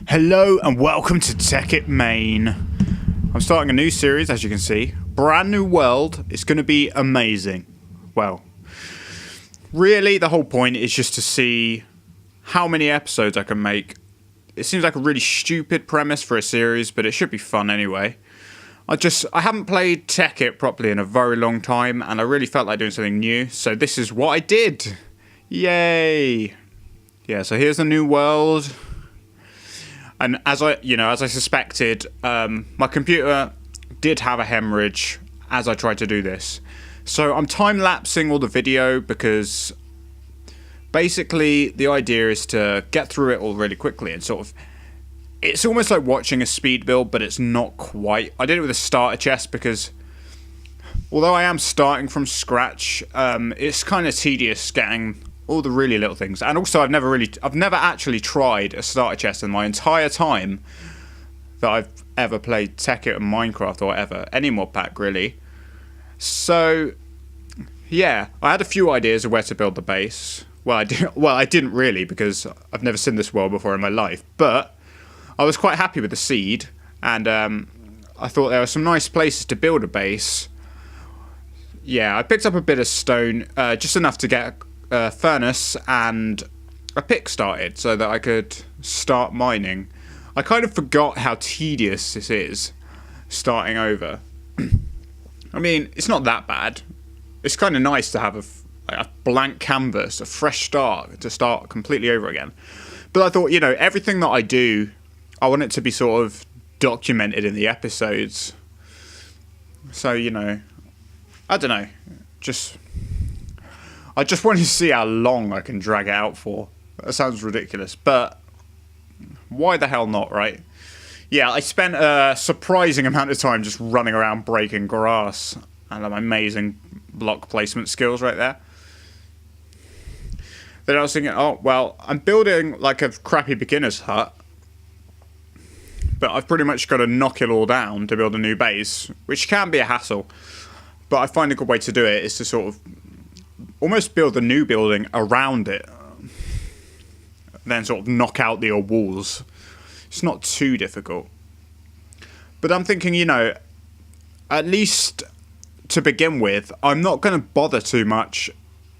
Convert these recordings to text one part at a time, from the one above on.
Hello and welcome to Tekkit Main. I'm starting a new series, as you can see. Brand new world. It's going to be amazing. Well, really the whole point is just to see how many episodes I can make. It seems like a really stupid premise for a series, but it should be fun anyway. I haven't played Tekkit properly in a very long time, and I really felt like doing something new, so this is what I did. Yay! Yeah, so here's the new world. And as I suspected, my computer did have a hemorrhage as I tried to do this. So I'm time-lapsing all the video because basically the idea is to get through it all really quickly and sort of... It's almost like watching a speed build, but it's not quite. I did it with a starter chest because although I am starting from scratch, it's kind of tedious getting all the really little things. And also I've never actually tried a starter chest in my entire time that I've ever played Tekkit or Minecraft or whatever, any mod pack really. So yeah, I had a few ideas of where to build the base. Well, I didn't really, because I've never seen this world before in my life, but I was quite happy with the seed, and I thought there were some nice places to build a base. Yeah, I picked up a bit of stone, just enough to get a furnace and a pick started so that I could start mining. I kind of forgot how tedious this is, starting over. I mean, it's not that bad. It's kind of nice to have a blank canvas, a fresh start, to start completely over again. But I thought, everything that I do, I want it to be sort of documented in the episodes. So, I don't know. I just wanted to see how long I can drag it out for. That sounds ridiculous, but why the hell not, right? Yeah, I spent a surprising amount of time just running around breaking grass. And my amazing block placement skills right there. Then I was thinking, oh, well, I'm building like a crappy beginner's hut. But I've pretty much got to knock it all down to build a new base, which can be a hassle. But I find a good way to do it is to sort of almost build a new building around it. Then sort of knock out the old walls. It's not too difficult. But I'm thinking, at least to begin with, I'm not going to bother too much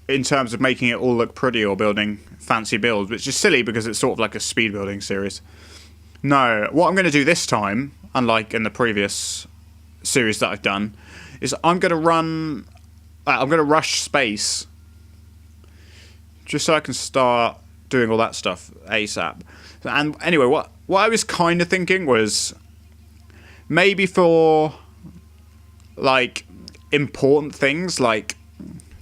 in terms of making it all look pretty or building fancy builds, which is silly because it's sort of like a speed building series. No, what I'm going to do this time, unlike in the previous series that I've done, is I'm going to rush space just so I can start doing all that stuff ASAP. And anyway, what I was kind of thinking was maybe for like important things like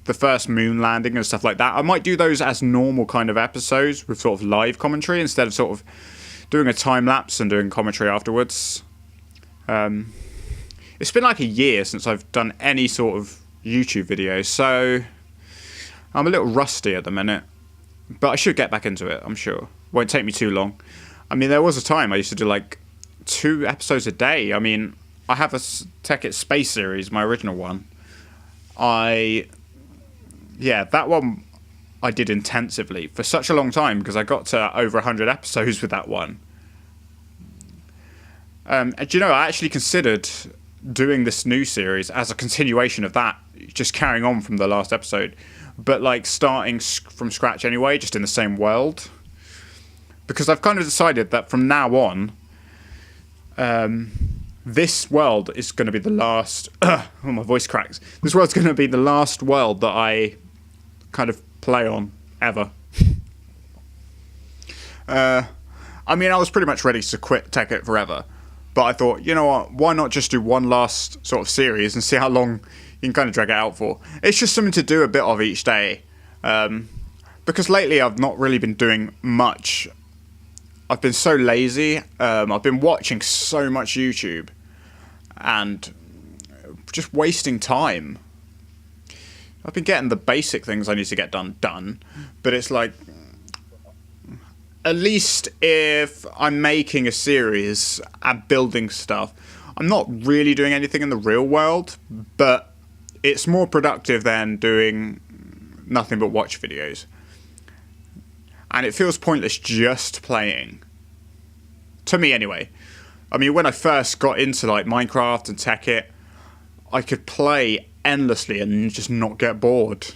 the first moon landing and stuff like that, I might do those as normal kind of episodes with sort of live commentary instead of sort of doing a time lapse and doing commentary afterwards. It's been like a year since I've done any sort of YouTube video, so I'm a little rusty at the minute, but I should get back into it, I'm sure. Won't take me too long. I mean, there was a time I used to do like 2 episodes a day. I mean, I have a Tekkit Space series, my original one. That one I did intensively for such a long time because I got to over 100 episodes with that one. And I actually considered doing this new series as a continuation of that, just carrying on from the last episode, but like starting from scratch anyway, just in the same world. Because I've kind of decided that from now on, this world is going to be the last... oh, my voice cracks. This world's going to be the last world that I kind of play on, ever. I mean, I was pretty much ready to quit Tekkit forever. But I thought, you know what, why not just do one last sort of series and see how long you can kind of drag it out for. It's just something to do a bit of each day. Because lately I've not really been doing much. I've been so lazy. I've been watching so much YouTube and just wasting time. I've been getting the basic things I need to get done, but it's like, at least if I'm making a series and building stuff, I'm not really doing anything in the real world, but it's more productive than doing nothing but watch videos. And it feels pointless just playing. To me, anyway. I mean, when I first got into like Minecraft and Tekkit, I could play endlessly and just not get bored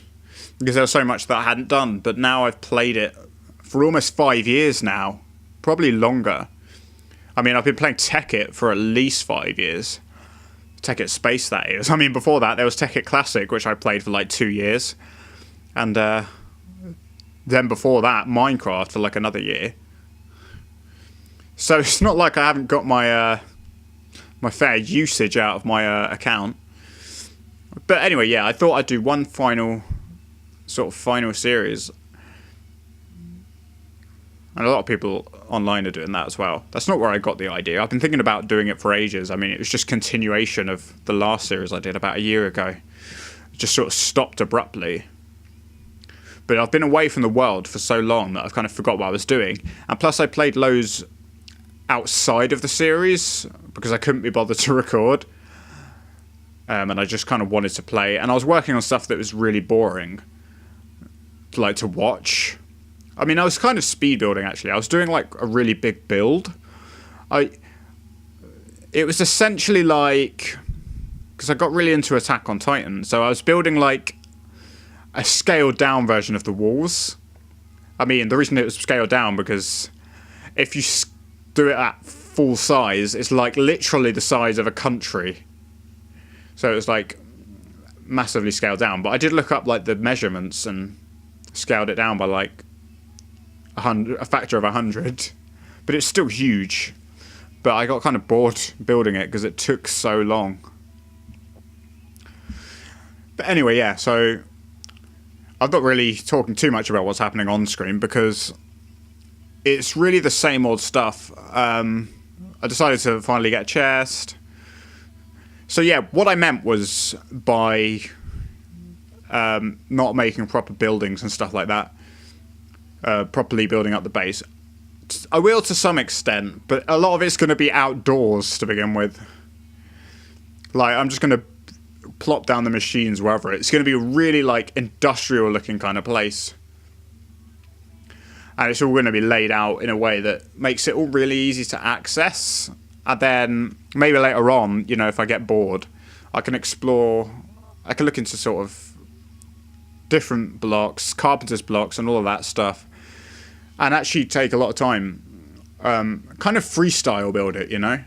because there was so much that I hadn't done. But now I've played it for almost 5 years now, probably longer. I mean, I've been playing Tekkit for at least 5 years. Tekkit Space, that is. I mean, before that, there was Tekkit Classic, which I played for like 2 years. And then before that, Minecraft for like another year. So it's not like I haven't got my my fair usage out of my account. But anyway, yeah, I thought I'd do one final series. And a lot of people online are doing that as well. That's not where I got the idea. I've been thinking about doing it for ages. I mean, it was just continuation of the last series I did about a year ago. It just sort of stopped abruptly. But I've been away from the world for so long that I've kind of forgot what I was doing. And plus I played loads outside of the series because I couldn't be bothered to record. And I just kind of wanted to play. And I was working on stuff that was really boring, like to watch. I mean, I was kind of speed building, actually. I was doing, like, a really big build. It was essentially like... Because I got really into Attack on Titan. So I was building, like, a scaled-down version of the walls. I mean, the reason it was scaled down, because if you do it at full size, it's, like, literally the size of a country. So it was, like, massively scaled down. But I did look up, like, the measurements and scaled it down by, like... a factor of 100, but it's still huge. But I got kind of bored building it because it took so long. But anyway, yeah, so I'm not really talking too much about what's happening on screen because it's really the same old stuff. I decided to finally get a chest. So yeah, what I meant was by not making proper buildings and stuff like that, properly building up the base. I will to some extent, but a lot of it's going to be outdoors to begin with. Like, I'm just going to plop down the machines wherever. It's going to be a really, like, industrial looking kind of place. And it's all going to be laid out in a way that makes it all really easy to access. And then maybe later on, you know, if I get bored, I can explore, I can look into sort of different blocks, carpenter's blocks and all of that stuff, and actually take a lot of time, kind of freestyle build it, you know?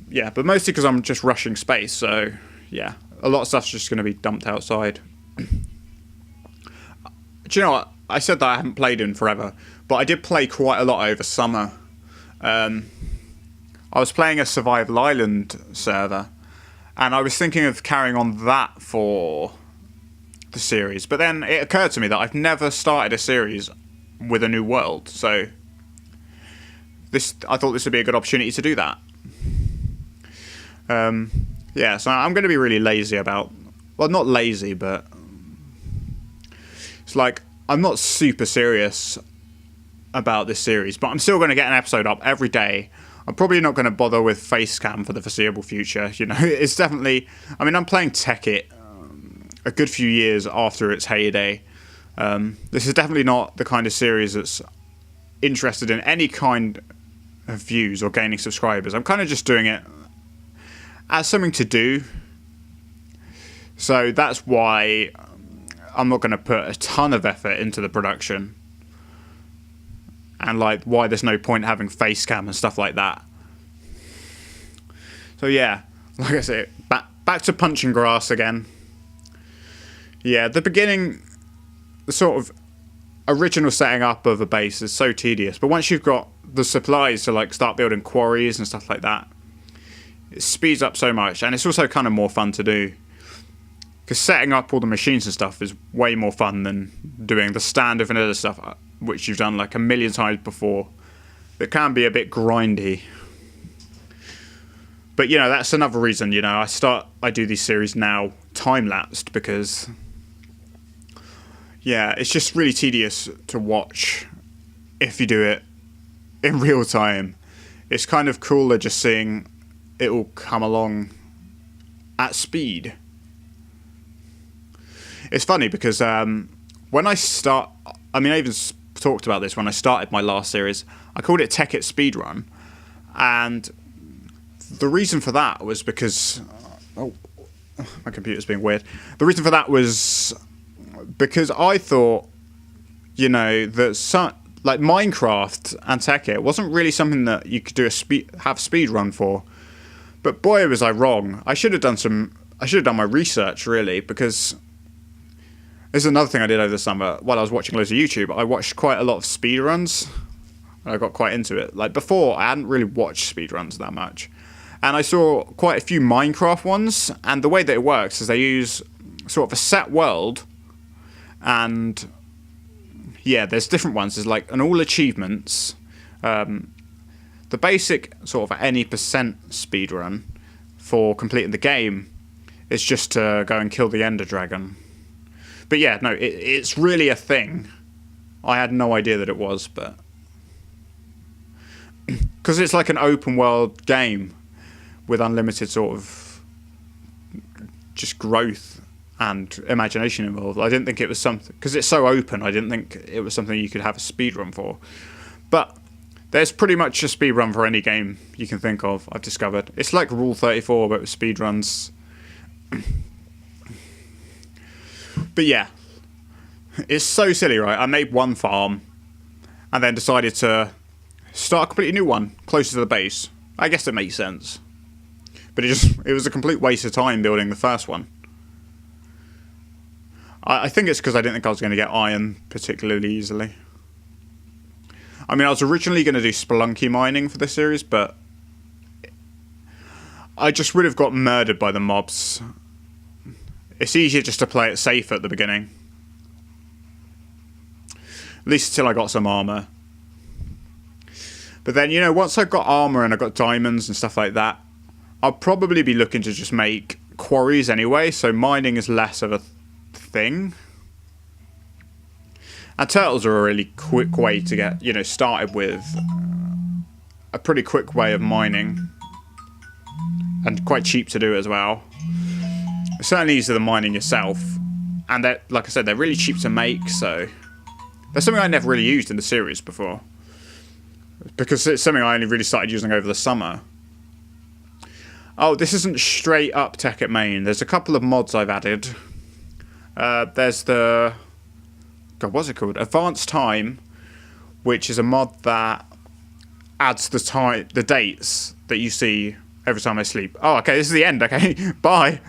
Yeah, but mostly because I'm just rushing space, so yeah, a lot of stuff's just going to be dumped outside. Do you know what? I said that I haven't played in forever, but I did play quite a lot over summer. I was playing a Survival Island server, and I was thinking of carrying on that for the series. But then it occurred to me that I've never started a series with a new world. So I thought this would be a good opportunity to do that. Yeah, so I'm going to be really lazy about... Well, not lazy, but... It's like, I'm not super serious about this series, but I'm still going to get an episode up every day. I'm probably not going to bother with Facecam for the foreseeable future, you know. It's definitely... I mean, I'm playing Tekkit a good few years after its heyday. This is definitely not the kind of series that's interested in any kind of views or gaining subscribers. I'm kind of just doing it as something to do. So that's why I'm not going to put a ton of effort into the production. And like why there's no point having Facecam and stuff like that. So yeah, like I said, back to punching grass again. Yeah, the beginning, the sort of original setting up of a base is so tedious. But once you've got the supplies to like start building quarries and stuff like that, it speeds up so much. And it's also kind of more fun to do. Because setting up all the machines and stuff is way more fun than doing the standard vanilla stuff, which you've done like a million times before. It can be a bit grindy. But, you know, that's another reason, you know, I do these series now time-lapsed because, yeah, it's just really tedious to watch if you do it in real time. It's kind of cooler just seeing it all come along at speed. It's funny because when I start... I mean, I even talked about this when I started my last series. I called it Tekkit Speedrun, and the reason for that was because... oh, my computer's being weird. The reason for that was because I thought, you know, that like Minecraft and Tekkit wasn't really something that you could do have speed run for. But boy, was I wrong. I should have done my research, really, because this is another thing I did over the summer while I was watching loads of YouTube. I watched quite a lot of speedruns, and I got quite into it. Like before, I hadn't really watched speedruns that much. And I saw quite a few Minecraft ones, and the way that it works is they use sort of a set world, and yeah, there's different ones. There's like an all achievements. The basic sort of any percent speedrun for completing the game is just to go and kill the Ender Dragon. But yeah, no, it's really a thing. I had no idea that it was, but... because it's like an open world game with unlimited sort of just growth and imagination involved. I didn't think it was something... because it's so open, I didn't think it was something you could have a speedrun for. But there's pretty much a speedrun for any game you can think of, I've discovered. It's like Rule 34, but with speedruns. But yeah, it's so silly, right? I made one farm and then decided to start a completely new one closer to the base. I guess it makes sense. But it was a complete waste of time building the first one. I think it's because I didn't think I was going to get iron particularly easily. I mean, I was originally going to do Spelunky mining for this series, but I just would have got murdered by the mobs. It's easier just to play it safe at the beginning. At least until I got some armor. But then, you know, once I've got armor and I've got diamonds and stuff like that, I'll probably be looking to just make quarries anyway, so mining is less of a thing. And turtles are a really quick way to get, you know, started with. A pretty quick way of mining. And quite cheap to do as well. It's certainly easier than mining yourself. And they're, like I said, they're really cheap to make, so... That's something I never really used in the series before. Because it's something I only really started using over the summer. Oh, this isn't straight up Tekkit main. There's a couple of mods I've added. There's the... God, what's it called? Advanced Time, which is a mod that adds the dates that you see every time I sleep. Oh, okay, this is the end. Okay, bye.